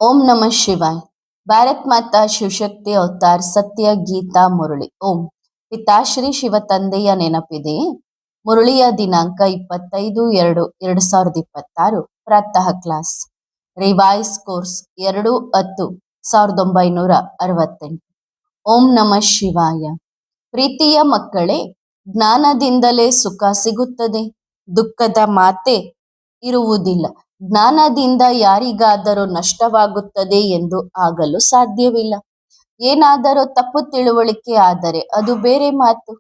ओम नमः शिवाय। भारत माता ಶಿವಶಕ್ತಿ ಅವತಾರ್ ಸತ್ಯ ಗೀತಾ ಮುರಳಿ ಓಂ ಪಿತಾಶ್ರೀ ಶಿವ ತಂದೆಯ ನೆನಪಿದೆಯೇ? ಮುರಳಿಯ ದಿನಾಂಕ 25/2/2026 ಪ್ರಾತಃ ಕ್ಲಾಸ್ ರಿವೈಸ್ ಕೋರ್ಸ್ 2/10/1968 ಓಂ ನಮಃ ಶಿವಾಯ। ಪ್ರೀತಿಯ ಮಕ್ಕಳೇ, ಜ್ಞಾನದಿಂದಲೇ ಸುಖ ಸಿಗುತ್ತದೆ, ದುಃಖದ ಮಾತೆ ಇರುವುದಿಲ್ಲ। ಜ್ಞಾನದಿಂದ ಯಾರಿಗಾದರೂ ನಷ್ಟವಾಗುತ್ತದೆ ಎಂದು ಆಗಲು ಸಾಧ್ಯವಿಲ್ಲ। ಏನಾದರೂ ತಪ್ಪು ತಿಳುವಳಿಕೆ ಆದರೆ ಅದು ಬೇರೆ ಮಾತು।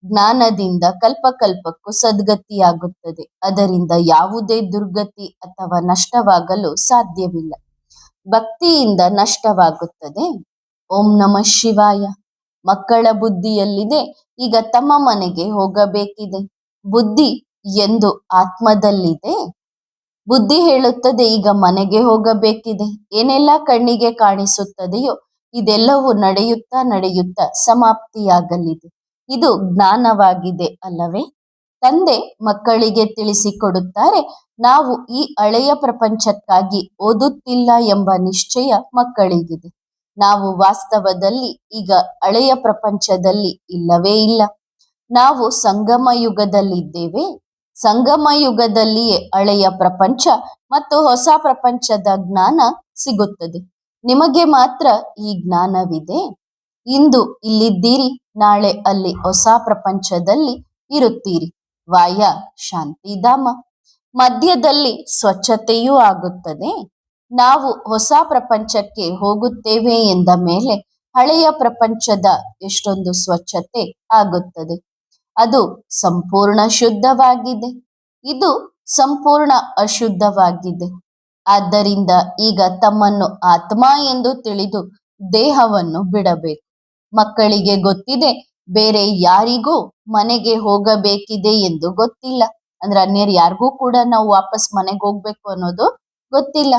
ಜ್ಞಾನದಿಂದ ಕಲ್ಪಕಲ್ಪಕ್ಕೂ ಸದ್ಗತಿಯಾಗುತ್ತದೆ, ಅದರಿಂದ ಯಾವುದೇ ದುರ್ಗತಿ ಅಥವಾ ನಷ್ಟವಾಗಲು ಸಾಧ್ಯವಿಲ್ಲ। ಭಕ್ತಿಯಿಂದ ನಷ್ಟವಾಗುತ್ತದೆ। ಓಂ ನಮಃ ಶಿವಾಯ। ಮಕ್ಕಳ ಬುದ್ಧಿಯಲ್ಲಿದೆ, ಈಗ ತಮ್ಮ ಮನೆಗೆ ಹೋಗಬೇಕಿದೆ। ಬುದ್ಧಿ ಎಂದು ಆತ್ಮದಲ್ಲಿದೆ। ಬುದ್ಧಿ ಹೇಳುತ್ತದೆ ಈಗ ಮನೆಗೆ ಹೋಗಬೇಕಿದೆ। ಏನೆಲ್ಲ ಕಣ್ಣಿಗೆ ಕಾಣಿಸುತ್ತದೆಯೋ ಇದೆಲ್ಲವೂ ನಡೆಯುತ್ತಾ ಸಮಾಪ್ತಿಯಾಗಲಿದೆ। ಇದು ಜ್ಞಾನವಾಗಿದೆ ಅಲ್ಲವೇ? ತಂದೆ ಮಕ್ಕಳಿಗೆ ತಿಳಿಸಿಕೊಡುತ್ತಾರೆ, ನಾವು ಈ ಹಳೆಯ ಪ್ರಪಂಚಕ್ಕಾಗಿ ಓದುತ್ತಿಲ್ಲ ಎಂಬ ನಿಶ್ಚಯ ಮಕ್ಕಳಿಗಿದೆ। ನಾವು ವಾಸ್ತವದಲ್ಲಿ ಈಗ ಹಳೆಯ ಪ್ರಪಂಚದಲ್ಲಿ ಇಲ್ಲವೇ ಇಲ್ಲ। ನಾವು ಸಂಗಮ ಯುಗದಲ್ಲಿದ್ದೇವೆ। ಸಂಗಮ ಯುಗದಲ್ಲಿಯೇ ಹಳೆಯ ಪ್ರಪಂಚ ಮತ್ತು ಹೊಸ ಪ್ರಪಂಚದ ಜ್ಞಾನ ಸಿಗುತ್ತದೆ। ನಿಮಗೆ ಮಾತ್ರ ಈ ಜ್ಞಾನವಿದೆ। ಇಂದು ಇಲ್ಲಿದ್ದೀರಿ, ನಾಳೆ ಅಲ್ಲಿ ಹೊಸ ಪ್ರಪಂಚದಲ್ಲಿ ಇರುತ್ತೀರಿ। ವಾಯ ಶಾಂತಿಧಾಮ, ಮಧ್ಯದಲ್ಲಿ ಸ್ವಚ್ಛತೆಯೂ ಆಗುತ್ತದೆ। ನಾವು ಹೊಸ ಪ್ರಪಂಚಕ್ಕೆ ಹೋಗುತ್ತೇವೆ ಎಂದ ಮೇಲೆ ಹಳೆಯ ಪ್ರಪಂಚದ ಎಷ್ಟೊಂದು ಸ್ವಚ್ಛತೆ ಆಗುತ್ತದೆ। ಅದು ಸಂಪೂರ್ಣ ಶುದ್ಧವಾಗಿದೆ, ಇದು ಸಂಪೂರ್ಣ ಅಶುದ್ಧವಾಗಿದೆ। ಆದ್ದರಿಂದ ಈಗ ತಮ್ಮನ್ನು ಆತ್ಮ ಎಂದು ತಿಳಿದು ದೇಹವನ್ನು ಬಿಡಬೇಕು। ಮಕ್ಕಳಿಗೆ ಗೊತ್ತಿದೆ, ಬೇರೆ ಯಾರಿಗೂ ಮನೆಗೆ ಹೋಗಬೇಕಿದೆ ಎಂದು ಗೊತ್ತಿಲ್ಲ। ಅಂದ್ರೆ ಅನ್ಯರು ಯಾರಿಗೂ ಕೂಡ ನಾವು ವಾಪಸ್ ಮನೆಗೆ ಹೋಗ್ಬೇಕು ಅನ್ನೋದು ಗೊತ್ತಿಲ್ಲ।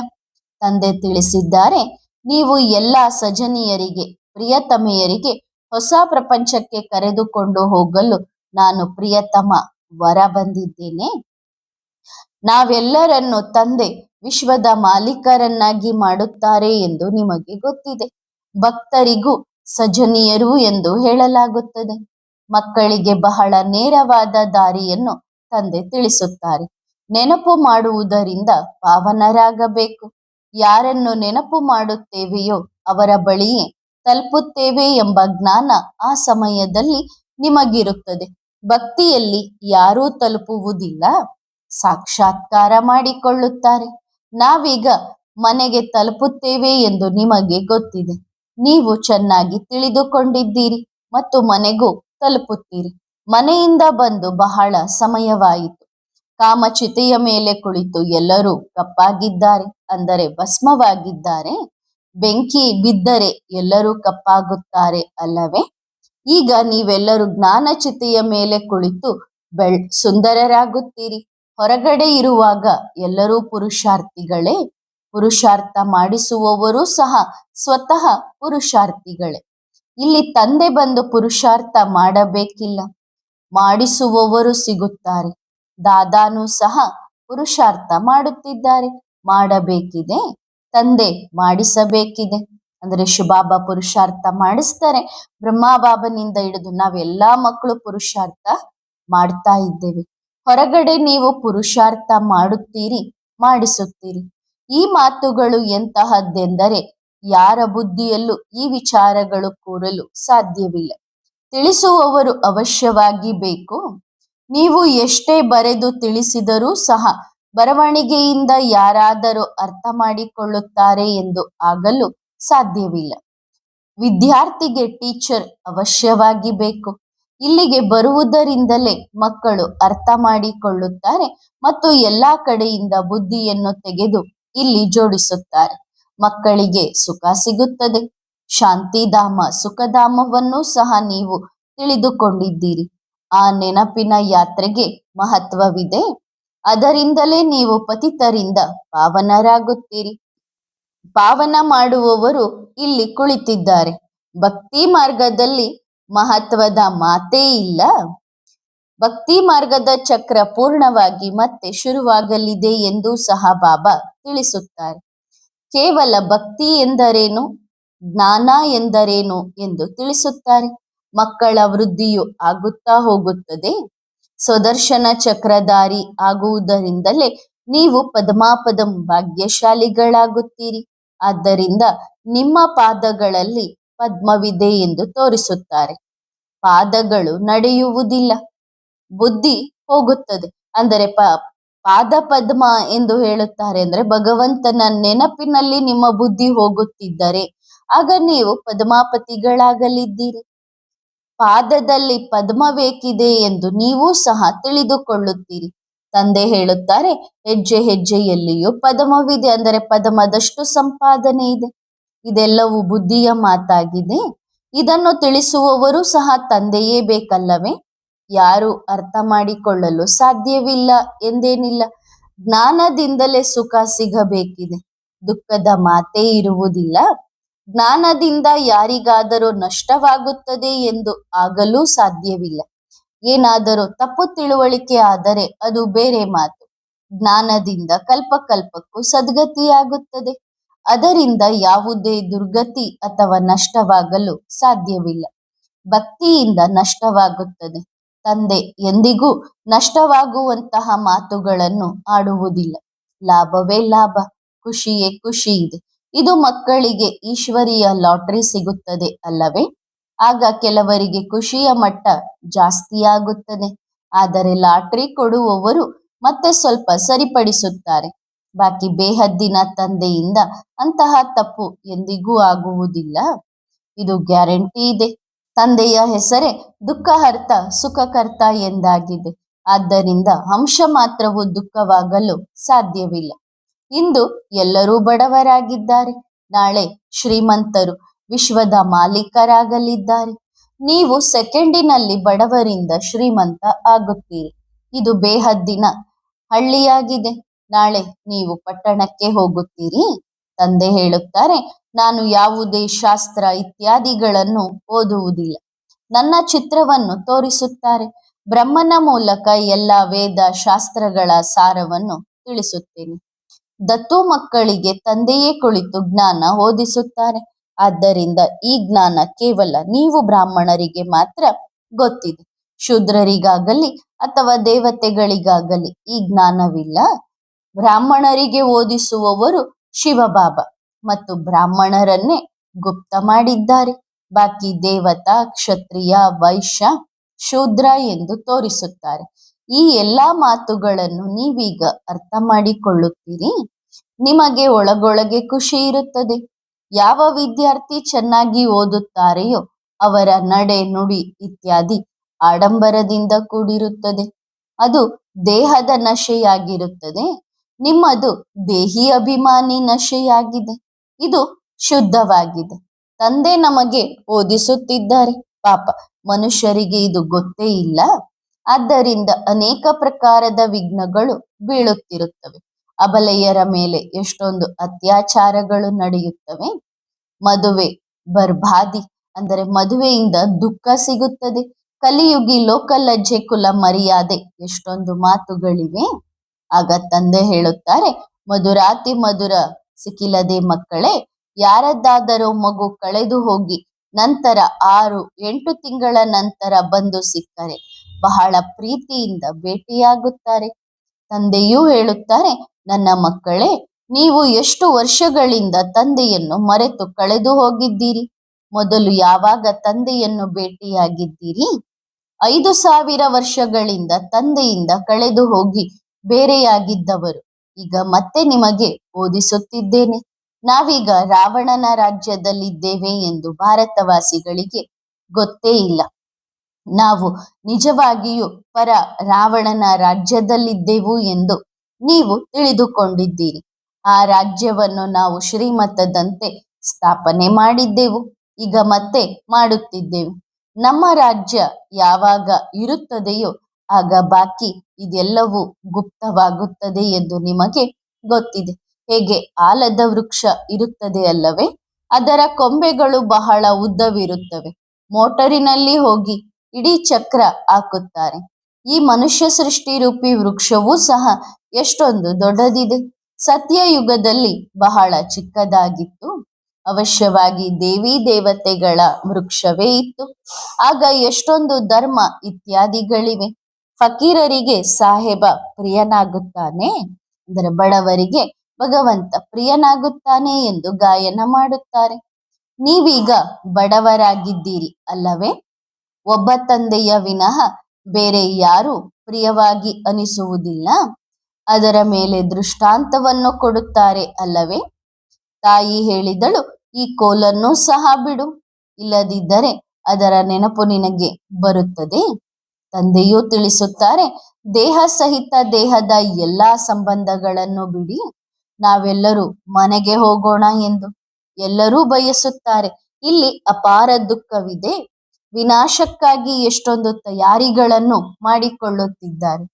ತಂದೆ ತಿಳಿಸಿದ್ದಾರೆ, ನೀವು ಎಲ್ಲ ಸಜನಿಯರಿಗೆ, ಪ್ರಿಯತಮೆಯರಿಗೆ ಹೊಸ ಪ್ರಪಂಚಕ್ಕೆ ಕರೆದುಕೊಂಡು ಹೋಗಲು ನಾನು ಪ್ರಿಯತಮ ವರ ಬಂದಿದ್ದೇನೆ। ನಾವೆಲ್ಲರನ್ನು ತಂದೆ ವಿಶ್ವದ ಮಾಲೀಕರನ್ನಾಗಿ ಮಾಡುತ್ತಾರೆ ಎಂದು ನಿಮಗೆ ಗೊತ್ತಿದೆ। ಭಕ್ತರಿಗೂ ಸಜನಿಯರು ಎಂದು ಹೇಳಲಾಗುತ್ತದೆ। ಮಕ್ಕಳಿಗೆ ಬಹಳ ನೇರವಾದ ದಾರಿಯನ್ನು ತಂದೆ ತಿಳಿಸುತ್ತಾರೆ। ನೆನಪು ಮಾಡುವುದರಿಂದ ಪಾವನರಾಗಬೇಕು। ಯಾರನ್ನು ನೆನಪು ಮಾಡುತ್ತೇವೆಯೋ ಅವರ ಬಳಿಯೇ ತಲುಪುತ್ತೇವೆ ಎಂಬ ಜ್ಞಾನ ಆ ಸಮಯದಲ್ಲಿ ನಿಮಗಿರುತ್ತದೆ। ಭಕ್ತಿಯಲ್ಲಿ ಯಾರೂ ತಲುಪುವುದಿಲ್ಲ, ಸಾಕ್ಷಾತ್ಕಾರ ಮಾಡಿಕೊಳ್ಳುತ್ತಾರೆ। ನಾವೀಗ ಮನೆಗೆ ತಲುಪುತ್ತೇವೆ ಎಂದು ನಿಮಗೆ ಗೊತ್ತಿದೆ। ನೀವು ಚೆನ್ನಾಗಿ ತಿಳಿದುಕೊಂಡಿದ್ದೀರಿ ಮತ್ತು ಮನೆಗೂ ತಲುಪುತ್ತೀರಿ। ಮನೆಯಿಂದ ಬಂದು ಬಹಳ ಸಮಯವಾಯಿತು। ಕಾಮಚಿತೆಯ ಮೇಲೆ ಕುಳಿತು ಎಲ್ಲರೂ ಕಪ್ಪಾಗಿದ್ದಾರೆ, ಅಂದರೆ ಭಸ್ಮವಾಗಿದ್ದಾರೆ। ಬೆಂಕಿ ಬಿದ್ದರೆ ಎಲ್ಲರೂ ಕಪ್ಪಾಗುತ್ತಾರೆ ಅಲ್ಲವೇ? ಈಗ ನೀವೆಲ್ಲರೂ ಜ್ಞಾನಚಿತೆಯ ಮೇಲೆ ಕುಳಿತು ಸುಂದರರಾಗುತ್ತೀರಿ। ಹೊರಗಡೆ ಇರುವಾಗ ಎಲ್ಲರೂ ಪುರುಷಾರ್ಥಿಗಳೇ, ಪುರುಷಾರ್ಥ ಮಾಡಿಸುವವರು ಸಹ ಸ್ವತಃ ಪುರುಷಾರ್ಥಿಗಳೇ। ಇಲ್ಲಿ ತಂದೆ ಬಂದು ಪುರುಷಾರ್ಥ ಮಾಡಬೇಕಿಲ್ಲ, ಮಾಡಿಸುವವರು ಸಿಗುತ್ತಾರೆ। ದಾದಾನು ಸಹ ಪುರುಷಾರ್ಥ ಮಾಡುತ್ತಿದ್ದಾರೆ, ಮಾಡಬೇಕಿದೆ, ತಂದೆ ಮಾಡಿಸಬೇಕಿದೆ। ಅಂದ್ರೆ ಶಿವಬಾಬಾ ಪುರುಷಾರ್ಥ ಮಾಡಿಸ್ತಾರೆ, ಬ್ರಹ್ಮಬಾಬನಿಂದ ಹಿಡಿದು ನಾವೆಲ್ಲಾ ಮಕ್ಕಳು ಪುರುಷಾರ್ಥ ಮಾಡ್ತಾ ಇದ್ದೇವೆ। ಹೊರಗಡೆ ನೀವು ಪುರುಷಾರ್ಥ ಮಾಡುತ್ತೀರಿ, ಮಾಡಿಸುತ್ತೀರಿ। ಈ ಮಾತುಗಳು ಎಂತಹದ್ದೆಂದರೆ ಯಾರ ಬುದ್ಧಿಯಲ್ಲೂ ಈ ವಿಚಾರಗಳು ಕೂರಲು ಸಾಧ್ಯವಿಲ್ಲ। ತಿಳಿಸುವವರು ಅವಶ್ಯವಾಗಿ ಬೇಕು। ನೀವು ಎಷ್ಟೇ ಬರೆದು ತಿಳಿಸಿದರೂ ಸಹ ಬರವಣಿಗೆಯಿಂದ ಯಾರಾದರೂ ಅರ್ಥ ಮಾಡಿಕೊಳ್ಳುತ್ತಾರೆ ಎಂದು ಆಗಲು ಸಾಧ್ಯವಿಲ್ಲ। ವಿದ್ಯಾರ್ಥಿಗೆ ಟೀಚರ್ ಅವಶ್ಯವಾಗಿ ಬೇಕು। ಇಲ್ಲಿಗೆ ಬರುವುದರಿಂದಲೇ ಮಕ್ಕಳು ಅರ್ಥ ಮಾಡಿಕೊಳ್ಳುತ್ತಾರೆ ಮತ್ತು ಎಲ್ಲಾ ಕಡೆಯಿಂದ ಬುದ್ಧಿಯನ್ನು ತೆಗೆದು ಇಲ್ಲಿ ಜೋಡಿಸುತ್ತಾರೆ। ಮಕ್ಕಳಿಗೆ ಸುಖ ಸಿಗುತ್ತದೆ। ಶಾಂತಿಧಾಮ, ಸುಖಧಾಮವನ್ನು ಸಹ ನೀವು ತಿಳಿದುಕೊಂಡಿದ್ದೀರಿ। ಆ ನೆನಪಿನ ಯಾತ್ರೆಗೆ ಮಹತ್ವವಿದೆ, ಅದರಿಂದಲೇ ನೀವು ಪತಿತರಿಂದ ಪಾವನರಾಗುತ್ತೀರಿ। ಪಾವನ ಮಾಡುವವರು ಇಲ್ಲಿ ಕುಳಿತಿದ್ದಾರೆ। ಭಕ್ತಿ ಮಾರ್ಗದಲ್ಲಿ ಮಹತ್ವದ ಮಾತೇ ಇಲ್ಲ। ಭಕ್ತಿ ಮಾರ್ಗದ ಚಕ್ರ ಪೂರ್ಣವಾಗಿ ಮತ್ತೆ ಶುರುವಾಗಲಿದೆ ಎಂದು ಸಹ ಬಾಬಾ ತಿಳಿಸುತ್ತಾರೆ। ಕೇವಲ ಭಕ್ತಿ ಎಂದರೇನು, ಜ್ಞಾನ ಎಂದರೇನು ಎಂದು ತಿಳಿಸುತ್ತಾರೆ. ಮಕ್ಕಳ ವೃದ್ಧಿಯು ಆಗುತ್ತಾ ಹೋಗುತ್ತದೆ. ಸ್ವದರ್ಶನ ಚಕ್ರಧಾರಿ ಆಗುವುದರಿಂದಲೇ ನೀವು ಪದ್ಮಾಪದಂ ಭಾಗ್ಯಶಾಲಿಗಳಾಗುತ್ತೀರಿ. ಆದ್ದರಿಂದ ನಿಮ್ಮ ಪಾದಗಳಲ್ಲಿ ಪದ್ಮವಿದೆ ಎಂದು ತೋರಿಸುತ್ತಾರೆ. ಪಾದಗಳು ನಡೆಯುವುದಿಲ್ಲ, ಬುದ್ಧಿ ಹೋಗುತ್ತದೆ. ಅಂದರೆ ಪಾದ ಪದ್ಮ ಎಂದು ಹೇಳುತ್ತಾರೆ. ಅಂದ್ರೆ ಭಗವಂತನ ನೆನಪಿನಲ್ಲಿ ನಿಮ್ಮ ಬುದ್ಧಿ ಹೋಗುತ್ತಿದ್ದರೆ ಆಗ ನೀವು ಪದ್ಮಾಪತಿಗಳಾಗಲಿದ್ದೀರಿ. ಪಾದದಲ್ಲಿ ಪದ್ಮವೇಕಿದೆ ಎಂದು ನೀವೂ ಸಹ ತಿಳಿದುಕೊಳ್ಳುತ್ತೀರಿ. ತಂದೆ ಹೇಳುತ್ತಾರೆ, ಹೆಜ್ಜೆ ಹೆಜ್ಜೆಯಲ್ಲಿಯೂ ಪದ್ಮವಿದೆ, ಅಂದರೆ ಪದ್ಮದಷ್ಟು ಸಂಪಾದನೆ ಇದೆ. ಇದೆಲ್ಲವೂ ಬುದ್ಧಿಯ ಮಾತಾಗಿದೆ. ಇದನ್ನು ತಿಳಿಸುವವರು ಸಹ ತಂದೆಯೇ ಬೇಕಲ್ಲವೇ? ಯಾರು ಅರ್ಥ ಮಾಡಿಕೊಳ್ಳಲು ಸಾಧ್ಯವಿಲ್ಲ ಎಂದೇನಿಲ್ಲ. ಜ್ಞಾನದಿಂದಲೇ ಸುಖ ಸಿಗಬೇಕಿದೆ, ದುಃಖದ ಮಾತೇ ಇರುವುದಿಲ್ಲ. ಜ್ಞಾನದಿಂದ ಯಾರಿಗಾದರೂ ನಷ್ಟವಾಗುತ್ತದೆ ಎಂದು ಆಗಲೂ ಸಾಧ್ಯವಿಲ್ಲ. ಏನಾದರೂ ತಪ್ಪು ತಿಳುವಳಿಕೆ ಆದರೆ ಅದು ಬೇರೆ ಮಾತು. ಜ್ಞಾನದಿಂದ ಕಲ್ಪಕಲ್ಪಕ್ಕೂ ಸದ್ಗತಿಯಾಗುತ್ತದೆ. ಅದರಿಂದ ಯಾವುದೇ ದುರ್ಗತಿ ಅಥವಾ ನಷ್ಟವಾಗಲು ಸಾಧ್ಯವಿಲ್ಲ. ಭಕ್ತಿಯಿಂದ ನಷ್ಟವಾಗುತ್ತದೆ. ತಂದೆ ಎಂದಿಗೂ ನಷ್ಟವಾಗುವಂತಹ ಮಾತುಗಳನ್ನು ಆಡುವುದಿಲ್ಲ. ಲಾಭವೇ ಲಾಭ, ಖುಷಿಯೇ ಖುಷಿ ಇದೆ. ಇದು ಮಕ್ಕಳಿಗೆ ಈಶ್ವರೀಯ ಲಾಟರಿ ಸಿಗುತ್ತದೆ ಅಲ್ಲವೇ? ಆಗ ಕೆಲವರಿಗೆ ಖುಷಿಯ ಮಟ್ಟ ಜಾಸ್ತಿಯಾಗುತ್ತದೆ. ಆದರೆ ಲಾಟರಿ ಕೊಡುವವರು ಮತ್ತೆ ಸ್ವಲ್ಪ ಸರಿಪಡಿಸುತ್ತಾರೆ. ಬಾಕಿ ಬೇಹದ್ದಿನ ತಂದೆಯಿಂದ ಅಂತಹ ತಪ್ಪು ಎಂದಿಗೂ ಆಗುವುದಿಲ್ಲ. ಇದು ಗ್ಯಾರಂಟಿ ಇದೆ. ತಂದೆಯ ಹೆಸರೇ ದುಃಖಹರ್ತ ಸುಖಕರ್ತ ಎಂದಾಗಿದೆ. ಆದ್ದರಿಂದ ಅಂಶ ಮಾತ್ರವು ದುಃಖವಾಗಲು ಸಾಧ್ಯವಿಲ್ಲ. ಇಂದು ಎಲ್ಲರೂ ಬಡವರಾಗಿದ್ದಾರೆ, ನಾಳೆ ಶ್ರೀಮಂತರು, ವಿಶ್ವದ ಮಾಲೀಕರಾಗಲಿದ್ದಾರೆ. ನೀವು ಸೆಕೆಂಡಿನಲ್ಲಿ ಬಡವರಿಂದ ಶ್ರೀಮಂತ ಆಗುತ್ತೀರಿ. ಇದು ಬೇಹದ್ದಿನ ಹಳ್ಳಿಯಾಗಿದೆ. ನಾಳೆ ನೀವು ಪಟ್ಟಣಕ್ಕೆ ಹೋಗುತ್ತೀರಿ. ತಂದೆ ಹೇಳುತ್ತಾರೆ, ನಾನು ಯಾವುದೇ ಶಾಸ್ತ್ರ ಇತ್ಯಾದಿಗಳನ್ನು ಓದುವುದಿಲ್ಲ. ನನ್ನ ಚಿತ್ರವನ್ನು ತೋರಿಸುತ್ತಾರೆ. ಬ್ರಹ್ಮನ ಮೂಲಕ ಎಲ್ಲ ವೇದ ಶಾಸ್ತ್ರಗಳ ಸಾರವನ್ನು ತಿಳಿಸುತ್ತೇನೆ. ದತ್ತು ಮಕ್ಕಳಿಗೆ ತಂದೆಯೇ ಕುಳಿತು ಜ್ಞಾನ ಓದಿಸುತ್ತಾರೆ. ಆದ್ದರಿಂದ ಈ ಜ್ಞಾನ ಕೇವಲ ನೀವು ಬ್ರಾಹ್ಮಣರಿಗೆ ಮಾತ್ರ ಗೊತ್ತಿದೆ. ಶೂದ್ರರಿಗಾಗಲಿ ಅಥವಾ ದೇವತೆಗಳಿಗಾಗಲಿ ಈ ಜ್ಞಾನವಿಲ್ಲ. ಬ್ರಾಹ್ಮಣರಿಗೆ ಓದಿಸುವವರು ಶಿವಬಾಬಾ ಮತ್ತು ಬ್ರಾಹ್ಮಣರನ್ನೇ ಗುಪ್ತ ಮಾಡಿದ್ದಾರೆ. ಬಾಕಿ ದೇವತಾ, ಕ್ಷತ್ರಿಯ, ವೈಶ್ಯ, ಶೂದ್ರ ಎಂದು ತೋರಿಸುತ್ತಾರೆ. ಈ ಎಲ್ಲಾ ಮಾತುಗಳನ್ನು ನೀವೀಗ ಅರ್ಥ ಮಾಡಿಕೊಳ್ಳುತ್ತೀರಿ. ನಿಮಗೆ ಒಳಗೊಳಗೆ ಖುಷಿ ಇರುತ್ತದೆ. ಯಾವ ವಿದ್ಯಾರ್ಥಿ ಚೆನ್ನಾಗಿ ಓದುತ್ತಾರೆಯೋ ಅವರ ನಡೆ ನುಡಿ ಇತ್ಯಾದಿ ಆಡಂಬರದಿಂದ ಕೂಡಿರುತ್ತದೆ. ಅದು ದೇಹದ ನಶೆಯಾಗಿರುತ್ತದೆ. ನಿಮ್ಮದು ದೇಹಿ ಅಭಿಮಾನಿ ನಶೆಯಾಗಿದೆ. ಇದು ಶುದ್ಧವಾಗಿದೆ. ತಂದೆ ನಮಗೆ ಓದಿಸುತ್ತಿದ್ದಾರೆ. ಪಾಪ ಮನುಷ್ಯರಿಗೆ ಇದು ಗೊತ್ತೇ ಇಲ್ಲ. ಆದ್ದರಿಂದ ಅನೇಕ ಪ್ರಕಾರದ ವಿಘ್ನಗಳು ಬೀಳುತ್ತಿರುತ್ತವೆ. ಅಬಲೆಯರ ಮೇಲೆ ಎಷ್ಟೊಂದು ಅತ್ಯಾಚಾರಗಳು ನಡೆಯುತ್ತವೆ. ಮದುವೆ ಬರ್ಬಾದಿ, ಅಂದರೆ ಮದುವೆಯಿಂದ ದುಃಖ ಸಿಗುತ್ತದೆ. ಕಲಿಯುಗಿ ಲೋಕಲಜ್ಜೆ ಕುಲ ಮರ್ಯಾದೆ ಎಷ್ಟೊಂದು ಮಾತುಗಳಿವೆ. ಆಗ ತಂದೆ ಹೇಳುತ್ತಾರೆ, ಮಧುರಾತಿ ಮಧುರ ಸಿಕ್ಕಿಲ್ಲದೆ ಮಕ್ಕಳೇ, ಯಾರದ್ದಾದರೂ ಮಗು ಕಳೆದು ಹೋಗಿ ನಂತರ 6-8 ತಿಂಗಳ ನಂತರ ಬಂದು ಸಿಕ್ಕರೆ ಬಹಳ ಪ್ರೀತಿಯಿಂದ ಭೇಟಿಯಾಗುತ್ತಾರೆ. ತಂದೆಯೂ ಹೇಳುತ್ತಾರೆ, ನನ್ನ ಮಕ್ಕಳೇ, ನೀವು ಎಷ್ಟು ವರ್ಷಗಳಿಂದ ತಂದೆಯನ್ನು ಮರೆತು ಕಳೆದು ಹೋಗಿದ್ದೀರಿ? ಮೊದಲು ಯಾವಾಗ ತಂದೆಯನ್ನು ಭೇಟಿಯಾಗಿದ್ದೀರಿ? 5000 ವರ್ಷಗಳಿಂದ ತಂದೆಯಿಂದ ಕಳೆದು ಹೋಗಿ ಬೇರೆಯಾಗಿದ್ದವರು. ಈಗ ಮತ್ತೆ ನಿಮಗೆ ಓದಿಸುತ್ತಿದ್ದೇನೆ. ನಾವೀಗ ರಾವಣನ ರಾಜ್ಯದಲ್ಲಿದ್ದೇವೆ ಎಂದು ಭಾರತವಾಸಿಗಳಿಗೆ ಗೊತ್ತೇ ಇಲ್ಲ. ನಾವು ನಿಜವಾಗಿಯೂ ಪರ ರಾವಣನ ರಾಜ್ಯದಲ್ಲಿದ್ದೆವು ಎಂದು ನೀವು ತಿಳಿದುಕೊಂಡಿದ್ದೀರಿ. ಆ ರಾಜ್ಯವನ್ನು ನಾವು ಶ್ರೀಮತದಂತೆ ಸ್ಥಾಪನೆ ಮಾಡಿದ್ದೆವು. ಈಗ ಮತ್ತೆ ಮಾಡುತ್ತಿದ್ದೇವೆ. ನಮ್ಮ ರಾಜ್ಯ ಯಾವಾಗ ಇರುತ್ತದೆಯೋ ಆಗ ಬಾಕಿ ಇದೆಲ್ಲವೂ ಗುಪ್ತವಾಗುತ್ತದೆ ಎಂದು ನಿಮಗೆ ಗೊತ್ತಿದೆ. ಹೇಗೆ ಆಲದ ವೃಕ್ಷ ಇರುತ್ತದೆ ಅಲ್ಲವೇ? ಅದರ ಕೊಂಬೆಗಳು ಬಹಳ ಉದ್ದವಿರುತ್ತವೆ. ಮೋಟರಿನಲ್ಲಿ ಹೋಗಿ ಇಡೀ ಚಕ್ರ ಹಾಕುತ್ತಾರೆ. ಈ ಮನುಷ್ಯ ಸೃಷ್ಟಿ ರೂಪಿ ವೃಕ್ಷವೂ ಸಹ ಎಷ್ಟೊಂದು ದೊಡ್ಡದಿದೆ. ಸತ್ಯಯುಗದಲ್ಲಿ ಬಹಳ ಚಿಕ್ಕದಾಗಿತ್ತು. ಅವಶ್ಯವಾಗಿ ದೇವಿ ದೇವತೆಗಳ ವೃಕ್ಷವೇ ಇತ್ತು. ಆಗ ಎಷ್ಟೊಂದು ಧರ್ಮ ಇತ್ಯಾದಿಗಳಿವೆ. ಫಕೀರರಿಗೆ ಸಾಹೇಬ ಪ್ರಿಯನಾಗುತ್ತಾನೆ, ಅಂದರೆ ಬಡವರಿಗೆ ಭಗವಂತ ಪ್ರಿಯನಾಗುತ್ತಾನೆ ಎಂದು ಗಾಯನ ಮಾಡುತ್ತಾರೆ. ನೀವೀಗ ಬಡವರಾಗಿದ್ದೀರಿ ಅಲ್ಲವೇ? ಒಬ್ಬ ತಂದೆಯ ವಿನಃ ಬೇರೆ ಯಾರು ಪ್ರಿಯವಾಗಿ ಅನಿಸುವುದಿಲ್ಲ. ಅದರ ಮೇಲೆ ದೃಷ್ಟಾಂತವನ್ನು ಕೊಡುತ್ತಾರೆ ಅಲ್ಲವೇ? ತಾಯಿ ಹೇಳಿದಳು, ಈ ಕೋಲನ್ನು ಸಹ ಬಿಡು, ಇಲ್ಲದಿದ್ದರೆ ಅದರ ನೆನಪು ನಿನಗೆ ಬರುತ್ತದೆ. ತಂದೆಯೂ ತಿಳಿಸುತ್ತಾರೆ, ದೇಹ ಸಹಿತ ದೇಹದ ಎಲ್ಲಾ ಸಂಬಂಧಗಳನ್ನು ಬಿಡಿ, ನಾವೆಲ್ಲರೂ ಮನೆಗೆ ಹೋಗೋಣ ಎಂದು ಎಲ್ಲರೂ ಬಯಸುತ್ತಾರೆ. ಇಲ್ಲಿ ಅಪಾರ ದುಃಖವಿದೆ. ವಿನಾಶಕ್ಕಾಗಿ ಎಷ್ಟೊಂದು ತಯಾರಿಗಳನ್ನು ಮಾಡಿಕೊಳ್ಳುತ್ತಿದ್ದಾರೆ.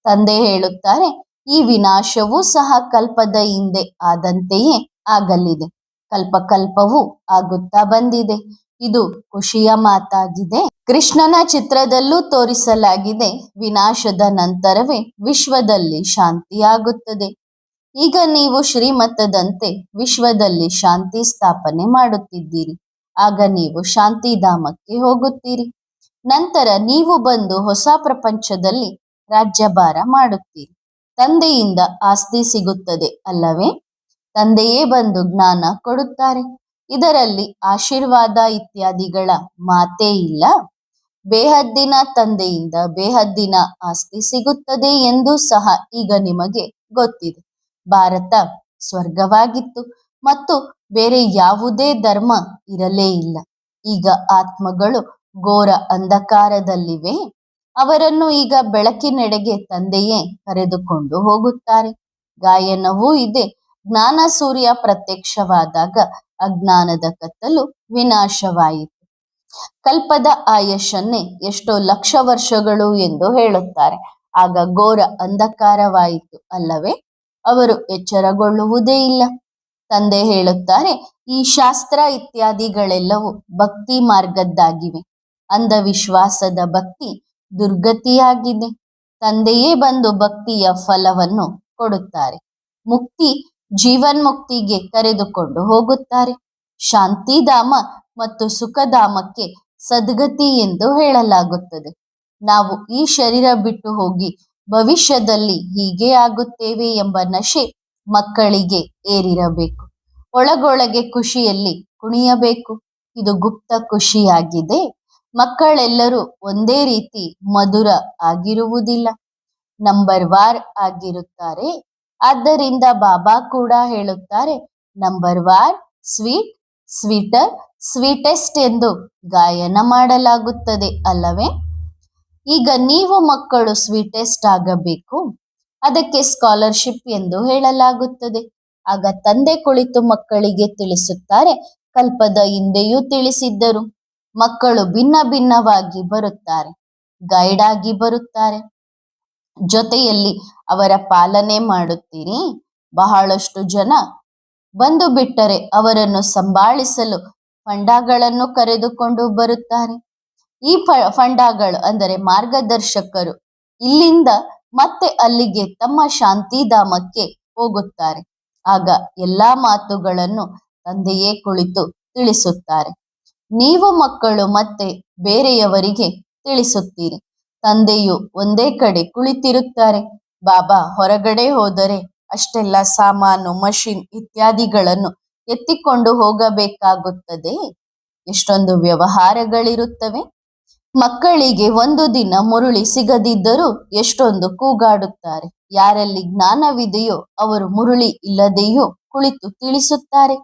ತಂದೆ ಹೇಳುತ್ತಾರೆ, ಈ ವಿನಾಶವೂ ಸಹ ಕಲ್ಪದ ಹಿಂದೆ ಆದಂತೆಯೇ ಆಗಲಿದೆ. ಕಲ್ಪಕಲ್ಪವೂ ಆಗುತ್ತಾ ಬಂದಿದೆ. ಇದು ಖುಷಿಯ ಮಾತಾಗಿದೆ. ಕೃಷ್ಣನ ಚಿತ್ರದಲ್ಲೂ ತೋರಿಸಲಾಗಿದೆ, ವಿನಾಶದ ನಂತರವೇ ವಿಶ್ವದಲ್ಲಿ ಶಾಂತಿಯಾಗುತ್ತದೆ. ಈಗ ನೀವು ಶ್ರೀಮತದಂತೆ ವಿಶ್ವದಲ್ಲಿ ಶಾಂತಿ ಸ್ಥಾಪನೆ ಮಾಡುತ್ತಿದ್ದೀರಿ. ಆಗ ನೀವು ಶಾಂತಿಧಾಮಕ್ಕೆ ಹೋಗುತ್ತೀರಿ. ನಂತರ ನೀವು ಬಂದು ಹೊಸ ಪ್ರಪಂಚದಲ್ಲಿ ರಾಜ್ಯಭಾರ ಮಾಡುತ್ತೀರಿ. ತಂದೆಯಿಂದ ಆಸ್ತಿ ಸಿಗುತ್ತದೆ ಅಲ್ಲವೇ? ತಂದೆಯೇ ಬಂದು ಜ್ಞಾನ ಕೊಡುತ್ತಾರೆ. ಇದರಲ್ಲಿ ಆಶೀರ್ವಾದ ಇತ್ಯಾದಿಗಳ ಮಾತೇ ಇಲ್ಲ. ಬೇಹದ್ದಿನ ತಂದೆಯಿಂದ ಬೇಹದ್ದಿನ ಆಸ್ತಿ ಸಿಗುತ್ತದೆ ಎಂದು ಸಹ ಈಗ ನಿಮಗೆ ಗೊತ್ತಿದೆ. ಭಾರತ ಸ್ವರ್ಗವಾಗಿತ್ತು ಮತ್ತು ಬೇರೆ ಯಾವುದೇ ಧರ್ಮ ಇರಲೇ ಇಲ್ಲ. ಈಗ ಆತ್ಮಗಳು ಘೋರ ಅಂಧಕಾರದಲ್ಲಿವೆ. ಅವರನ್ನು ಈಗ ಬೆಳಕಿನೆಡೆಗೆ ತಂದೆಯೇ ಕರೆದುಕೊಂಡು ಹೋಗುತ್ತಾರೆ. ಗಾಯನವೂ ಇದೆ, ಜ್ಞಾನ ಸೂರ್ಯ ಪ್ರತ್ಯಕ್ಷವಾದಾಗ ಅಜ್ಞಾನದ ಕತ್ತಲು ವಿನಾಶವಾಯಿತು. ಕಲ್ಪದ ಆಯುಷನ್ನೇ ಎಷ್ಟೋ ಲಕ್ಷ ವರ್ಷಗಳು ಎಂದು ಹೇಳುತ್ತಾರೆ. ಆಗ ಘೋರ ಅಂಧಕಾರವಾಯಿತು ಅಲ್ಲವೇ? ಅವರು ಎಚ್ಚರಗೊಳ್ಳುವುದೇ ಇಲ್ಲ. ತಂದೆ ಹೇಳುತ್ತಾರೆ, ಈ ಶಾಸ್ತ್ರ ಇತ್ಯಾದಿಗಳೆಲ್ಲವೂ ಭಕ್ತಿ ಮಾರ್ಗದ್ದಾಗಿವೆ. ಅಂಧವಿಶ್ವಾಸದ ಭಕ್ತಿ ದುರ್ಗತಿಯಾಗಿದೆ. ತಂದೆಯೇ ಬಂದು ಭಕ್ತಿಯ ಫಲವನ್ನು ಕೊಡುತ್ತಾರೆ. ಮುಕ್ತಿ ಜೀವನ್ಮುಕ್ತಿಗೆ ಕರೆದುಕೊಂಡು ಹೋಗುತ್ತಾರೆ. ಶಾಂತಿಧಾಮ ಮತ್ತು ಸುಖಧಾಮಕ್ಕೆ ಸದ್ಗತಿ ಎಂದು ಹೇಳಲಾಗುತ್ತದೆ. ನಾವು ಈ ಶರೀರ ಬಿಟ್ಟು ಹೋಗಿ ಭವಿಷ್ಯದಲ್ಲಿ ಹೀಗೆ ಆಗುತ್ತೇವೆ ಎಂಬ ನಶೆ ಮಕ್ಕಳಿಗೆ ಏರಿರಬೇಕು. ಒಳಗೊಳಗೆ ಖುಷಿಯಲ್ಲಿ ಕುಣಿಯಬೇಕು. ಇದು ಗುಪ್ತ ಖುಷಿಯಾಗಿದೆ. ಮಕ್ಕಳೆಲ್ಲರೂ ಒಂದೇ ರೀತಿ ಮಧುರ ಆಗಿರುವುದಿಲ್ಲ, ನಂಬರ್ ವಾರ್ ಆಗಿರುತ್ತಾರೆ. ಆದ್ದರಿಂದ ಬಾಬಾ ಕೂಡ ಹೇಳುತ್ತಾರೆ, number war, sweet, sweeter, sweetest ಎಂದು ಗಾಯನ ಮಾಡಲಾಗುತ್ತದೆ ಅಲ್ಲವೇ? ಈಗ ನೀವು ಮಕ್ಕಳು ಸ್ವೀಟೆಸ್ಟ್ ಆಗಬೇಕು. ಅದಕ್ಕೆ ಸ್ಕಾಲರ್ಶಿಪ್ ಎಂದು ಹೇಳಲಾಗುತ್ತದೆ. ಆಗ ತಂದೆ ಕುಳಿತು ಮಕ್ಕಳಿಗೆ ತಿಳಿಸುತ್ತಾರೆ, ಕಲ್ಪದ ಹಿಂದೆಯೂ ತಿಳಿಸಿದ್ದರು. ಮಕ್ಕಳು ಭಿನ್ನ ಭಿನ್ನವಾಗಿ ಬರುತ್ತಾರೆ, ಗೈಡ್ ಆಗಿ ಬರುತ್ತಾರೆ. ಜೊತೆಯಲ್ಲಿ ಅವರ ಪಾಲನೆ ಮಾಡುತ್ತೀರಿ. ಬಹಳಷ್ಟು ಜನ ಬಂದು ಬಿಟ್ಟರೆ ಅವರನ್ನು ಸಂಭಾಳಿಸಲು ಫಂಡಾಗಳನ್ನು ಕರೆದುಕೊಂಡು ಬರುತ್ತಾರೆ. ಈ ಫಂಡಾಗಳು ಅಂದರೆ ಮಾರ್ಗದರ್ಶಕರು ಇಲ್ಲಿಂದ ಮತ್ತೆ ಅಲ್ಲಿಗೆ ತಮ್ಮ ಶಾಂತಿಧಾಮಕ್ಕೆ ಹೋಗುತ್ತಾರೆ. ಆಗ ಎಲ್ಲಾ ಮಾತುಗಳನ್ನು ತಂದೆಯೇ ಕುಳಿತು ತಿಳಿಸುತ್ತಾರೆ. ನೀವು ಮಕ್ಕಳು ಮತ್ತೆ ಬೇರೆಯವರಿಗೆ ತಿಳಿಸುತ್ತೀರಿ. ತಂದೆಯು ಒಂದೇ ಕಡೆ ಕುಳಿತಿರುತ್ತಾರೆ. ಬಾಬಾ ಹೊರಗಡೆ ಹೋದರೆ ಅಷ್ಟೆಲ್ಲ ಸಾಮಾನು, ಮಷಿನ್ ಇತ್ಯಾದಿಗಳನ್ನು ಎತ್ತಿಕೊಂಡು ಹೋಗಬೇಕಾಗುತ್ತದೆ. ಎಷ್ಟೊಂದು ವ್ಯವಹಾರಗಳಿರುತ್ತವೆ. ಮಕ್ಕಳಿಗೆ ಒಂದು ದಿನ ಮುರುಳಿ ಸಿಗದಿದ್ದರೂ ಎಷ್ಟೊಂದು ಕೂಗಾಡುತ್ತಾರೆ. ಯಾರಲ್ಲಿ ಜ್ಞಾನವಿದೆಯೋ ಅವರು ಮುರುಳಿ ಇಲ್ಲದೆಯೂ ಕುಳಿತು ತಿಳಿಸುತ್ತಾರೆ.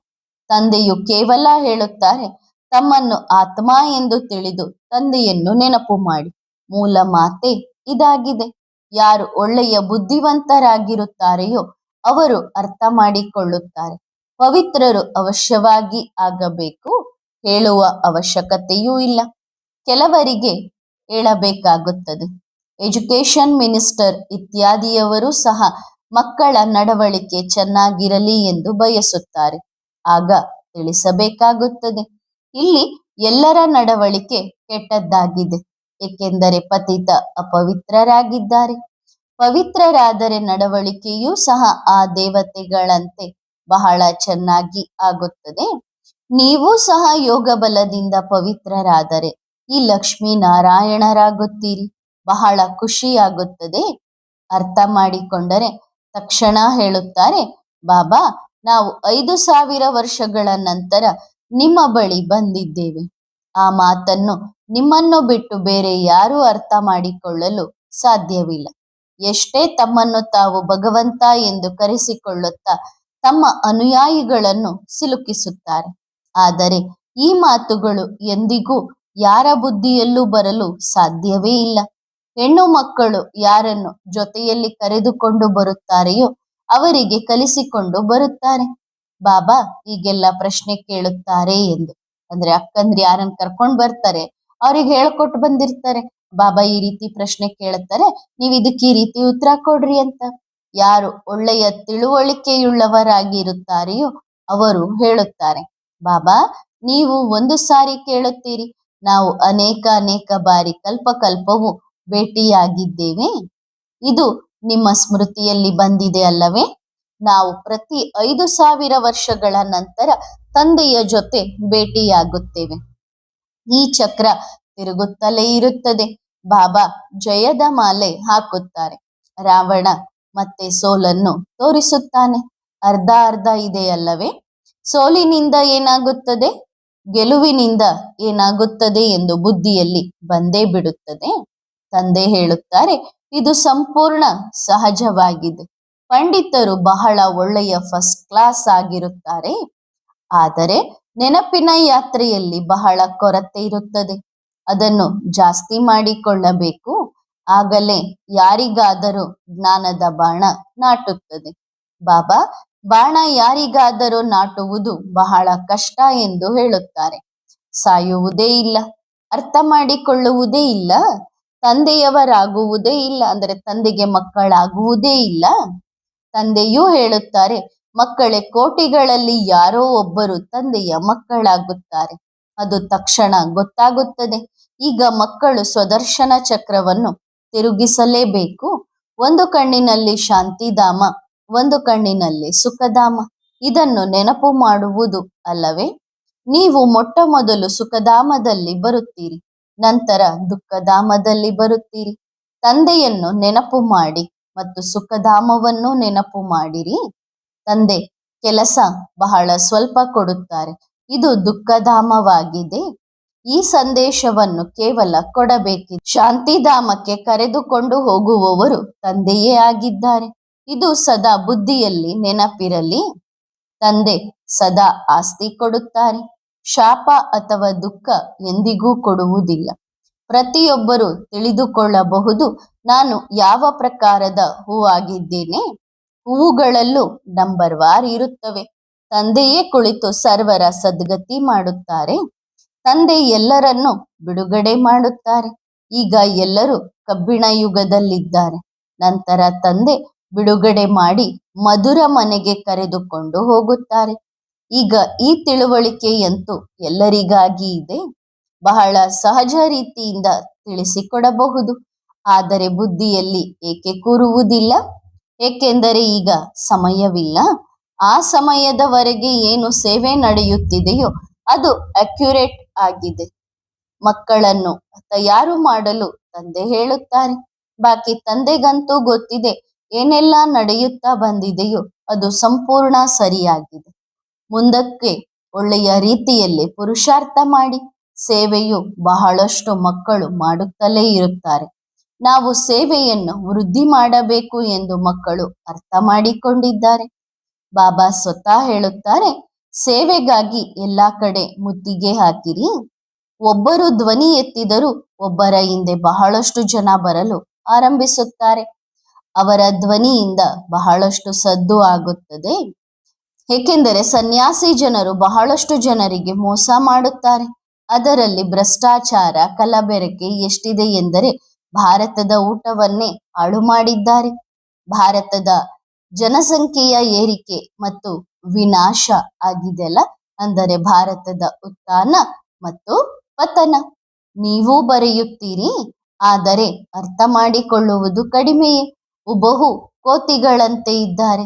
ತಂದೆಯು ಕೇವಲ ಹೇಳುತ್ತಾರೆ, ತಮ್ಮನ್ನು ಆತ್ಮ ಎಂದು ತಿಳಿದು ತಂದೆಯನ್ನು ನೆನಪು ಮಾಡಿ. ಮೂಲ ಮಾತೆ ಇದಾಗಿದೆ. ಯಾರು ಒಳ್ಳೆಯ ಬುದ್ಧಿವಂತರಾಗಿರುತ್ತಾರೆಯೋ ಅವರು ಅರ್ಥ ಮಾಡಿಕೊಳ್ಳುತ್ತಾರೆ. ಪವಿತ್ರರು ಅವಶ್ಯವಾಗಿ ಆಗಬೇಕು, ಹೇಳುವ ಅವಶ್ಯಕತೆಯೂ ಇಲ್ಲ. ಕೆಲವರಿಗೆ ಹೇಳಬೇಕಾಗುತ್ತದೆ. ಎಜುಕೇಶನ್ ಮಿನಿಸ್ಟರ್ ಇತ್ಯಾದಿಯವರು ಸಹ ಮಕ್ಕಳ ನಡವಳಿಕೆ ಚೆನ್ನಾಗಿರಲಿ ಎಂದು ಬಯಸುತ್ತಾರೆ. ಆಗ ತಿಳಿಸಬೇಕಾಗುತ್ತದೆ, ಇಲ್ಲಿ ಎಲ್ಲರ ನಡವಳಿಕೆ ಕೆಟ್ಟದ್ದಾಗಿದೆ, ಏಕೆಂದರೆ ಪತಿತ ಅಪವಿತ್ರರಾಗಿದ್ದಾರೆ. ಪವಿತ್ರರಾದರೆ ನಡವಳಿಕೆಯೂ ಸಹ ಆ ದೇವತೆಗಳಂತೆ ಬಹಳ ಚೆನ್ನಾಗಿ ಆಗುತ್ತದೆ. ನೀವು ಸಹ ಯೋಗ ಬಲದಿಂದ ಪವಿತ್ರರಾದರೆ ಈ ಲಕ್ಷ್ಮೀ ನಾರಾಯಣರಾಗುತ್ತೀರಿ. ಬಹಳ ಖುಷಿಯಾಗುತ್ತದೆ. ಅರ್ಥ ಮಾಡಿಕೊಂಡರೆ ತಕ್ಷಣ ಹೇಳುತ್ತಾರೆ, ಬಾಬಾ, ನಾವು 5,000 ವರ್ಷಗಳ ನಂತರ ನಿಮ್ಮ ಬಳಿ ಬಂದಿದ್ದೇವೆ. ಆ ಮಾತನ್ನು ನಿಮ್ಮನ್ನು ಬಿಟ್ಟು ಬೇರೆ ಯಾರೂ ಅರ್ಥ ಮಾಡಿಕೊಳ್ಳಲು ಸಾಧ್ಯವಿಲ್ಲ. ಎಷ್ಟೇ ತಮ್ಮನ್ನು ತಾವು ಭಗವಂತ ಎಂದು ಕರೆಸಿಕೊಳ್ಳುತ್ತಾ ತಮ್ಮ ಅನುಯಾಯಿಗಳನ್ನು ಸಿಲುಕಿಸುತ್ತಾರೆ. ಆದರೆ ಈ ಮಾತುಗಳು ಎಂದಿಗೂ ಯಾರ ಬುದ್ಧಿಯಲ್ಲೂ ಬರಲು ಸಾಧ್ಯವೇ ಇಲ್ಲ. ಹೆಣ್ಣು ಮಕ್ಕಳು ಯಾರನ್ನು ಜೊತೆಯಲ್ಲಿ ಕರೆದುಕೊಂಡು ಬರುತ್ತಾರೆಯೋ ಅವರಿಗೆ ಕಲಿಸಿಕೊಂಡು ಬರುತ್ತಾರೆ. ಬಾಬಾ ಈಗೆಲ್ಲ ಪ್ರಶ್ನೆ ಕೇಳುತ್ತಾರೆ ಎಂದು. ಅಂದ್ರೆ ಅಕ್ಕಂದ್ರೆ ಯಾರನ್ನು ಕರ್ಕೊಂಡು ಬರ್ತಾರೆ ಅವ್ರಿಗೆ ಹೇಳ್ಕೊಟ್ಟು ಬಂದಿರ್ತಾರೆ, ಬಾಬಾ ಈ ರೀತಿ ಪ್ರಶ್ನೆ ಕೇಳುತ್ತಾರೆ, ನೀವ್ ಇದಕ್ಕೆ ಈ ರೀತಿ ಉತ್ತರ ಕೊಡ್ರಿ ಅಂತ. ಯಾರು ಒಳ್ಳೆಯ ತಿಳುವಳಿಕೆಯುಳ್ಳವರಾಗಿರುತ್ತಾರೆಯೋ ಅವರು ಹೇಳುತ್ತಾರೆ, ಬಾಬಾ ನೀವು ಒಂದು ಸಾರಿ ಕೇಳುತ್ತೀರಿ, ನಾವು ಅನೇಕ ಬಾರಿ ಕಲ್ಪವು ಭೇಟಿಯಾಗಿದ್ದೇವೆ. ಇದು ನಿಮ್ಮ ಸ್ಮೃತಿಯಲ್ಲಿ ಬಂದಿದೆ ಅಲ್ಲವೇ? ನಾವು ಪ್ರತಿ 5,000 ವರ್ಷಗಳ ನಂತರ ತಂದೆಯ ಜೊತೆ ಭೇಟಿಯಾಗುತ್ತೇವೆ. ಈ ಚಕ್ರ ತಿರುಗುತ್ತಲೇ ಇರುತ್ತದೆ. ಬಾಬಾ ಜಯದ ಮಾಲೆ ಹಾಕುತ್ತಾರೆ. ರಾವಣ ಮತ್ತೆ ಸೋಲನ್ನು ತೋರಿಸುತ್ತಾನೆ. ಅರ್ಧ ಇದೆ ಅಲ್ಲವೇ? ಸೋಲಿನಿಂದ ಏನಾಗುತ್ತದೆ, ಗೆಲುವಿನಿಂದ ಏನಾಗುತ್ತದೆ ಎಂದು ಬುದ್ಧಿಯಲ್ಲಿ ಬಂದೇ ಬಿಡುತ್ತದೆ. ತಂದೆ ಹೇಳುತ್ತಾರೆ, ಇದು ಸಂಪೂರ್ಣ ಸಹಜವಾಗಿದೆ. ಪಂಡಿತರು ಬಹಳ ಒಳ್ಳೆಯ ಫಸ್ಟ್ ಕ್ಲಾಸ್ ಆಗಿರುತ್ತಾರೆ. ಆದರೆ ನೆನಪಿನ ಯಾತ್ರೆಯಲ್ಲಿ ಬಹಳ ಕೊರತೆ ಇರುತ್ತದೆ. ಅದನ್ನು ಜಾಸ್ತಿ ಮಾಡಿಕೊಳ್ಳಬೇಕು. ಆಗಲೇ ಯಾರಿಗಾದರೂ ಜ್ಞಾನದ ಬಾಣ ನಾಟುತ್ತದೆ. ಬಾಬಾ ಬಾಣ ಯಾರಿಗಾದರೂ ನಾಟುವುದು ಬಹಳ ಕಷ್ಟ ಎಂದು ಹೇಳುತ್ತಾರೆ. ಸಾಯುವುದೇ ಇಲ್ಲ, ಅರ್ಥ ಮಾಡಿಕೊಳ್ಳುವುದೇ ಇಲ್ಲ, ತಂದೆಯವರಾಗುವುದೇ ಇಲ್ಲ, ಅಂದರೆ ತಂದೆಗೆ ಮಕ್ಕಳಾಗುವುದೇ ಇಲ್ಲ. ತಂದೆಯೂ ಹೇಳುತ್ತಾರೆ, ಮಕ್ಕಳೇ ಕೋಟಿಗಳಲ್ಲಿ ಯಾರೋ ಒಬ್ಬರು ತಂದೆಯ ಮಕ್ಕಳಾಗುತ್ತಾರೆ. ಅದು ತಕ್ಷಣ ಗೊತ್ತಾಗುತ್ತದೆ. ಈಗ ಮಕ್ಕಳು ಸ್ವದರ್ಶನ ಚಕ್ರವನ್ನು ತಿರುಗಿಸಲೇಬೇಕು. ಒಂದು ಕಣ್ಣಿನಲ್ಲಿ ಶಾಂತಿಧಾಮ, ಒಂದು ಕಣ್ಣಿನಲ್ಲಿ ಸುಖಧಾಮ. ಇದನ್ನು ನೆನಪು ಮಾಡುವುದು ಅಲ್ಲವೇ? ನೀವು ಮೊಟ್ಟ ಮೊದಲು ಸುಖಧಾಮದಲ್ಲಿ ಬರುತ್ತೀರಿ, ನಂತರ ದುಃಖಧಾಮದಲ್ಲಿ ಬರುತ್ತೀರಿ. ತಂದೆಯನ್ನು ನೆನಪು ಮಾಡಿ ಮತ್ತು ಸುಖಧಾಮವನ್ನು ನೆನಪು ಮಾಡಿರಿ. ತಂದೆ ಕೆಲಸ ಬಹಳ ಸ್ವಲ್ಪ ಕೊಡುತ್ತಾರೆ. ಇದು ದುಃಖಧಾಮವಾಗಿದೆ. ಈ ಸಂದೇಶವನ್ನು ಕೇವಲ ಕೊಡಬೇಕಿದೆ. ಶಾಂತಿಧಾಮಕ್ಕೆ ಕರೆದುಕೊಂಡು ಹೋಗುವವರು ತಂದೆಯೇ ಆಗಿದ್ದಾರೆ. ಇದು ಸದಾ ಬುದ್ಧಿಯಲ್ಲಿ ನೆನಪಿರಲಿ. ತಂದೆ ಸದಾ ಆಸ್ತಿ ಕೊಡುತ್ತಾರೆ. ಶಾಪ ಅಥವಾ ದುಃಖ ಎಂದಿಗೂ ಕೊಡುವುದಿಲ್ಲ. ಪ್ರತಿಯೊಬ್ಬರು ತಿಳಿದುಕೊಳ್ಳಬಹುದು, ನಾನು ಯಾವ ಪ್ರಕಾರದ ಹೂವಾಗಿದ್ದೇನೆ. ಹೂವುಗಳಲ್ಲೂ ನಂಬರ್ ವಾರ್ ಇರುತ್ತವೆ. ತಂದೆಯೇ ಕುಳಿತು ಸರ್ವರ ಸದ್ಗತಿ ಮಾಡುತ್ತಾರೆ. ತಂದೆ ಎಲ್ಲರನ್ನು ಬಿಡುಗಡೆ ಮಾಡುತ್ತಾರೆ. ಈಗ ಎಲ್ಲರೂ ಕಬ್ಬಿಣ ಯುಗದಲ್ಲಿದ್ದಾರೆ. ನಂತರ ತಂದೆ ಬಿಡುಗಡೆ ಮಾಡಿ ಮಧುರ ಮನೆಗೆ ಕರೆದುಕೊಂಡು ಹೋಗುತ್ತಾರೆ. ಈಗ ಈ ತಿಳುವಳಿಕೆಯಂತೂ ಎಲ್ಲರಿಗಾಗಿ ಇದೆ. ಬಹಳ ಸಹಜ ರೀತಿಯಿಂದ ತಿಳಿಸಿಕೊಡಬಹುದು. ಆದರೆ ಬುದ್ಧಿಯಲ್ಲಿ ಏಕೆ ಕೂರುವುದಿಲ್ಲ? ಏಕೆಂದರೆ ಈಗ ಸಮಯವಿಲ್ಲ. ಆ ಸಮಯದವರೆಗೆ ಏನು ಸೇವೆ ನಡೆಯುತ್ತಿದೆಯೋ ಅದು ಅಕ್ಯುರೇಟ್ ಆಗಿದೆ. ಮಕ್ಕಳನ್ನು ತಯಾರು ಮಾಡಲು ತಂದೆ ಹೇಳುತ್ತಾರೆ. ಬಾಕಿ ತಂದೆಗಂತೂ ಗೊತ್ತಿದೆ, ಏನೆಲ್ಲ ನಡೆಯುತ್ತಾ ಬಂದಿದೆಯೋ ಅದು ಸಂಪೂರ್ಣ ಸರಿಯಾಗಿದೆ. ಮುಂದಕ್ಕೆ ಒಳ್ಳೆಯ ರೀತಿಯಲ್ಲಿ ಪುರುಷಾರ್ಥ ಮಾಡಿ. ಸೇವೆಯು ಬಹಳಷ್ಟು ಮಕ್ಕಳು ಮಾಡುತ್ತಲೇ ಇರುತ್ತಾರೆ. ನಾವು ಸೇವೆಯನ್ನು ವೃದ್ಧಿ ಮಾಡಬೇಕು ಎಂದು ಮಕ್ಕಳು ಅರ್ಥ ಮಾಡಿಕೊಂಡಿದ್ದಾರೆ. ಬಾಬಾ ಸ್ವತಃ ಹೇಳುತ್ತಾರೆ, ಸೇವೆಗಾಗಿ ಎಲ್ಲಾ ಕಡೆ ಮುತ್ತಿಗೆ ಹಾಕಿರಿ. ಒಬ್ಬರು ಧ್ವನಿ ಎತ್ತಿದರೂ ಒಬ್ಬರ ಹಿಂದೆ ಬಹಳಷ್ಟು ಜನ ಬರಲು ಆರಂಭಿಸುತ್ತಾರೆ. ಅವರ ಧ್ವನಿಯಿಂದ ಬಹಳಷ್ಟು ಸದ್ದು ಆಗುತ್ತದೆ. ಏಕೆಂದರೆ ಸನ್ಯಾಸಿ ಜನರು ಬಹಳಷ್ಟು ಜನರಿಗೆ ಮೋಸ ಮಾಡುತ್ತಾರೆ. ಅದರಲ್ಲಿ ಭ್ರಷ್ಟಾಚಾರ, ಕಲಬೆರಕೆ ಎಷ್ಟಿದೆ ಎಂದರೆ ಭಾರತದ ಊಟವನ್ನೇ ಹಾಳು ಮಾಡಿದ್ದಾರೆ. ಭಾರತದ ಜನಸಂಖ್ಯೆಯ ಏರಿಕೆ ಮತ್ತು ವಿನಾಶ ಆಗಿದೆಯಲ್ಲ, ಅಂದರೆ ಭಾರತದ ಉತ್ಥಾನ ಮತ್ತು ಪತನ. ನೀವು ಬರೆಯುತ್ತೀರಿ, ಆದರೆ ಅರ್ಥ ಮಾಡಿಕೊಳ್ಳುವುದು ಕಡಿಮೆಯೇ. ಹುಬಹು ಕೋತಿಗಳಂತೆ ಇದ್ದಾರೆ.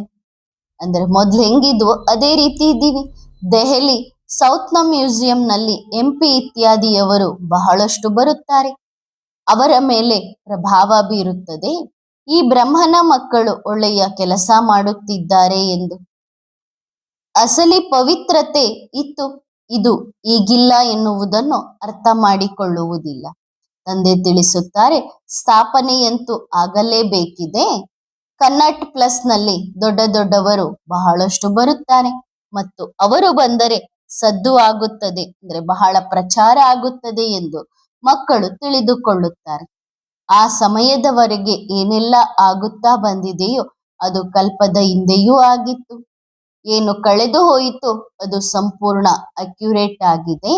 ಅಂದ್ರೆ ಮೊದ್ಲು ಹೆಂಗಿದ್ವು ಅದೇ ರೀತಿ ಇದ್ದೀವಿ. ದೆಹಲಿ ಸೌತ್ನ ಮ್ಯೂಸಿಯಂನಲ್ಲಿ MP ಇತ್ಯಾದಿಯವರು ಬಹಳಷ್ಟು ಬರುತ್ತಾರೆ. ಅವರ ಮೇಲೆ ಪ್ರಭಾವ ಬೀರುತ್ತದೆ ಈ ಬ್ರಹ್ಮನ ಮಕ್ಕಳು ಒಳ್ಳೆಯ ಕೆಲಸ ಮಾಡುತ್ತಿದ್ದಾರೆ ಎಂದು. ಅಸಲಿ ಪವಿತ್ರತೆ ಇತ್ತು, ಇದು ಈಗಿಲ್ಲ ಎನ್ನುವುದನ್ನು ಅರ್ಥ ಮಾಡಿಕೊಳ್ಳುವುದಿಲ್ಲ. ತಂದೆ ತಿಳಿಸುತ್ತಾರೆ, ಸ್ಥಾಪನೆಯಂತೂ ಆಗಲೇಬೇಕಿದೆ. ಕನ್ನಟ್ ಪ್ಲಸ್ ನಲ್ಲಿ ದೊಡ್ಡ ದೊಡ್ಡವರು ಬಹಳಷ್ಟು ಬರುತ್ತಾರೆ ಮತ್ತು ಅವರು ಬಂದರೆ ಸದ್ದು ಆಗುತ್ತದೆ, ಅಂದ್ರೆ ಬಹಳ ಪ್ರಚಾರ ಆಗುತ್ತದೆ ಎಂದು ಮಕ್ಕಳು ತಿಳಿದುಕೊಳ್ಳುತ್ತಾರೆ. ಆ ಸಮಯದವರೆಗೆ ಏನೆಲ್ಲ ಆಗುತ್ತಾ ಬಂದಿದೆಯೋ ಅದು ಕಲ್ಪದ ಹಿಂದೆಯೂ ಆಗಿತ್ತು. ಏನು ಕಳೆದು ಹೋಯಿತು ಅದು ಸಂಪೂರ್ಣ ಅಕ್ಯುರೇಟ್ ಆಗಿದೆ.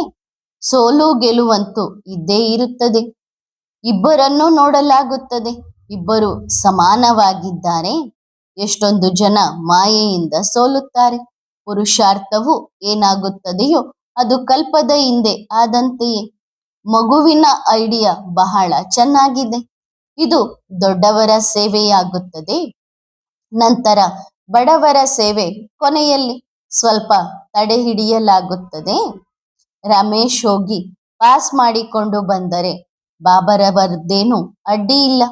ಸೋಲು ಗೆಲುವಂತೂ ಇದ್ದೇ ಇರುತ್ತದೆ. ಇಬ್ಬರನ್ನೂ ನೋಡಲಾಗುತ್ತದೆ, ಇಬ್ಬರು ಸಮಾನವಾಗಿದ್ದಾರೆ. ಎಷ್ಟೊಂದು ಜನ ಮಾಯೆಯಿಂದ ಸೋಲುತ್ತಾರೆ. ಪುರುಷಾರ್ಥವು ಏನಾಗುತ್ತದೆಯೋ ಅದು ಕಲ್ಪದ ಹಿಂದೆ ಆದಂತೆಯೇ. ಮಗುವಿನ ಐಡಿಯಾ ಬಹಳ ಚೆನ್ನಾಗಿದೆ. ಇದು ದೊಡ್ಡವರ ಸೇವೆಯಾಗುತ್ತದೆ, ನಂತರ ಬಡವರ ಸೇವೆ ಕೊನೆಯಲ್ಲಿ ಸ್ವಲ್ಪ ತಡೆ ಹಿಡಿಯಲಾಗುತ್ತದೆ. ರಮೇಶ್ ಹೋಗಿ ಪಾಸ್ ಮಾಡಿಕೊಂಡು ಬಂದರೆ ಬಾಬರವರದ್ದೇನು ಅಡ್ಡಿ ಇಲ್ಲ.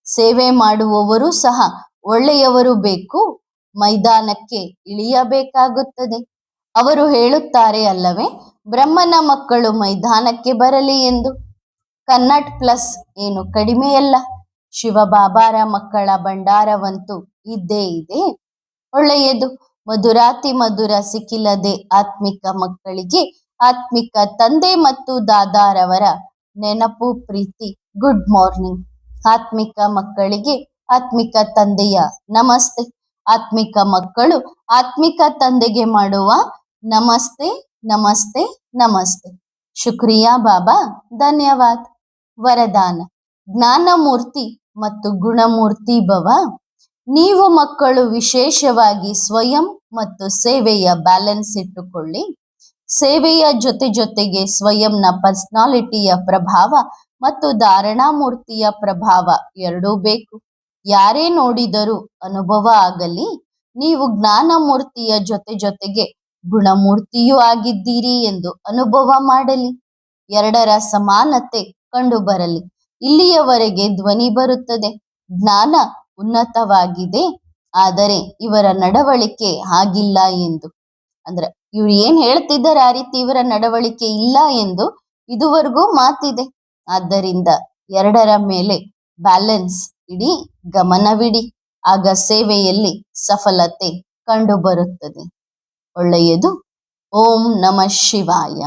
ಸೇವೆ ಮಾಡುವವರು ಸಹ ಒಳ್ಳೆಯವರು ಬೇಕು, ಮೈದಾನಕ್ಕೆ ಇಳಿಯಬೇಕಾಗುತ್ತದೆ. ಅವರು ಹೇಳುತ್ತಾರೆ ಅಲ್ಲವೇ, ಬ್ರಹ್ಮನ ಮಕ್ಕಳು ಮೈದಾನಕ್ಕೆ ಬರಲಿ ಎಂದು. ಕನ್ನಟ್ ಪ್ಲಸ್ ಏನು ಕಡಿಮೆಯಲ್ಲ. ಶಿವಬಾಬಾರ ಮಕ್ಕಳ ಭಂಡಾರವಂತೂ ಇದ್ದೇ ಇದೆ. ಒಳ್ಳೆಯದು. ಮಧುರಾತಿ ಮಧುರ ಸಿಕ್ಕಿಲ್ಲದೆ ಆತ್ಮಿಕ ಮಕ್ಕಳಿಗೆ ಆತ್ಮಿಕ ತಂದೆ ಮತ್ತು ದಾದಾರವರ ನೆನಪು ಪ್ರೀತಿ. Good morning. ಆತ್ಮಿಕ ಮಕ್ಕಳಿಗೆ ಆತ್ಮಿಕ ತಂದೆಯ ನಮಸ್ತೆ. ಆತ್ಮಿಕ ಮಕ್ಕಳು ಆತ್ಮಿಕ ತಂದೆಗೆ ಮಾಡುವ ನಮಸ್ತೆ ನಮಸ್ತೆ ನಮಸ್ತೆ. ಶುಕ್ರಿಯಾ ಬಾಬಾ, ಧನ್ಯವಾದ. ವರದಾನ: ಜ್ಞಾನಮೂರ್ತಿ ಮತ್ತು ಗುಣಮೂರ್ತಿ ಭವ. ನೀವು ಮಕ್ಕಳು ವಿಶೇಷವಾಗಿ ಸ್ವಯಂ ಮತ್ತು ಸೇವೆಯ ಬ್ಯಾಲೆನ್ಸ್ ಇಟ್ಟುಕೊಳ್ಳಿ. ಸೇವೆಯ ಜೊತೆ ಜೊತೆಗೆ ಸ್ವಯಂನ ಪರ್ಸನಾಲಿಟಿಯ ಪ್ರಭಾವ ಮತ್ತು ಧಾರಣಾಮೂರ್ತಿಯ ಪ್ರಭಾವ ಎರಡೂ ಬೇಕು. ಯಾರೇ ನೋಡಿದರೂ ಅನುಭವ ಆಗಲಿ, ನೀವು ಜ್ಞಾನಮೂರ್ತಿಯ ಜೊತೆ ಜೊತೆಗೆ ಗುಣಮೂರ್ತಿಯೂ ಆಗಿದ್ದೀರಿ ಎಂದು ಅನುಭವ ಮಾಡಲಿ. ಎರಡರ ಸಮಾನತೆ ಕಂಡು ಬರಲಿ. ಇಲ್ಲಿಯವರೆಗೆ ಧ್ವನಿ ಬರುತ್ತದೆ, ಜ್ಞಾನ ಉನ್ನತವಾಗಿದೆ, ಆದರೆ ಇವರ ನಡವಳಿಕೆ ಹಾಗಿಲ್ಲ ಎಂದು. ಅಂದ್ರೆ ಇವ್ರು ಏನ್ ಹೇಳ್ತಿದ್ದಾರೆ ಆ ರೀತಿ ಇವರ ನಡವಳಿಕೆ ಇಲ್ಲ ಎಂದು ಇದುವರೆಗೂ ಮಾತಿದೆ. ಆದ್ದರಿಂದ ಎರಡರ ಮೇಲೆ ಬ್ಯಾಲೆನ್ಸ್ ಇಡಿ, ಗಮನವಿಡಿ, ಆಗ ಸೇವೆಯಲ್ಲಿ ಸಫಲತೆ ಕಂಡು ಬರುತ್ತದೆ. ಒಳ್ಳೆಯದು. ಓಂ ನಮಃ ಶಿವಾಯ.